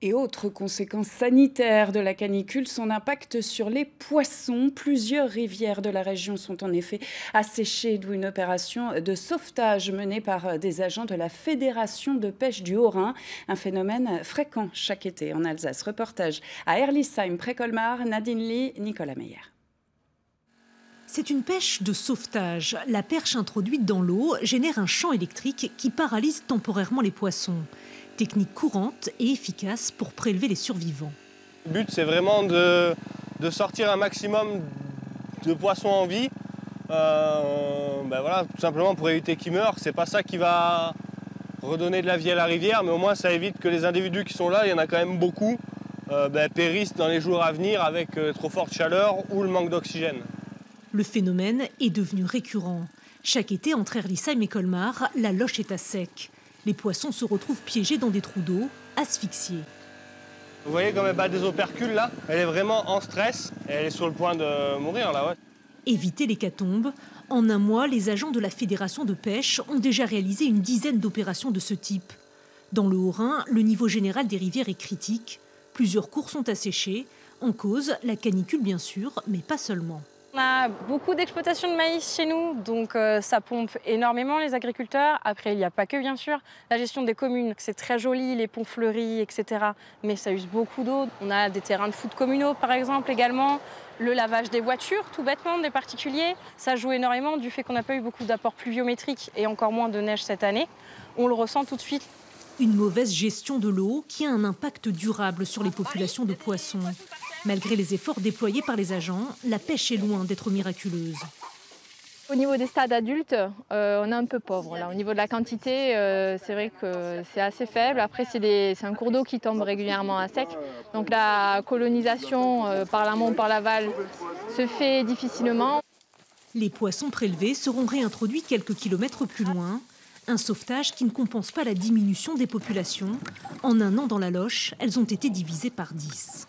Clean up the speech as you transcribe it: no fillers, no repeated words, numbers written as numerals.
Et autre conséquence sanitaire de la canicule, son impact sur les poissons. Plusieurs rivières de la région sont en effet asséchées, d'où une opération de sauvetage menée par des agents de la Fédération de pêche du Haut-Rhin. Un phénomène fréquent chaque été en Alsace. Reportage à Herlisheim, près Colmar, Nadine Lee, Nicolas Meyer. C'est une pêche de sauvetage. La perche introduite dans l'eau génère un champ électrique qui paralyse temporairement les poissons. Technique courante et efficace pour prélever les survivants. Le but, c'est vraiment de sortir un maximum de poissons en vie. Voilà, tout simplement pour éviter qu'ils meurent. C'est pas ça qui va redonner de la vie à la rivière, mais au moins ça évite que les individus qui sont là, il y en a quand même beaucoup, périssent dans les jours à venir avec trop forte chaleur ou le manque d'oxygène. Le phénomène est devenu récurrent. Chaque été, entre Herlisheim et Colmar, la loche est à sec. Les poissons se retrouvent piégés dans des trous d'eau, asphyxiés. Vous voyez comme elle bat des opercules là? Elle est vraiment en stress et elle est sur le point de mourir là, ouais. Éviter l'hécatombe. En un mois, les agents de la Fédération de pêche ont déjà réalisé une dizaine d'opérations de ce type. Dans le Haut-Rhin, le niveau général des rivières est critique. Plusieurs cours sont asséchés. En cause, la canicule bien sûr, mais pas seulement. On a beaucoup d'exploitations de maïs chez nous, donc ça pompe énormément les agriculteurs. Après, il n'y a pas que, bien sûr, la gestion des communes. C'est très joli, les ponts fleuris, etc. Mais ça use beaucoup d'eau. On a des terrains de foot communaux, par exemple, également. Le lavage des voitures, tout bêtement, des particuliers. Ça joue énormément du fait qu'on n'a pas eu beaucoup d'apports pluviométriques et encore moins de neige cette année. On le ressent tout de suite. Une mauvaise gestion de l'eau qui a un impact durable sur les populations de poissons. Malgré les efforts déployés par les agents, la pêche est loin d'être miraculeuse. Au niveau des stades adultes, on est un peu pauvre. Là. Au niveau de la quantité, c'est vrai que c'est assez faible. Après, c'est un cours d'eau qui tombe régulièrement à sec. Donc la colonisation par l'amont, par l'aval, se fait difficilement. Les poissons prélevés seront réintroduits quelques kilomètres plus loin. Un sauvetage qui ne compense pas la diminution des populations. En un an dans la loche, elles ont été divisées par 10.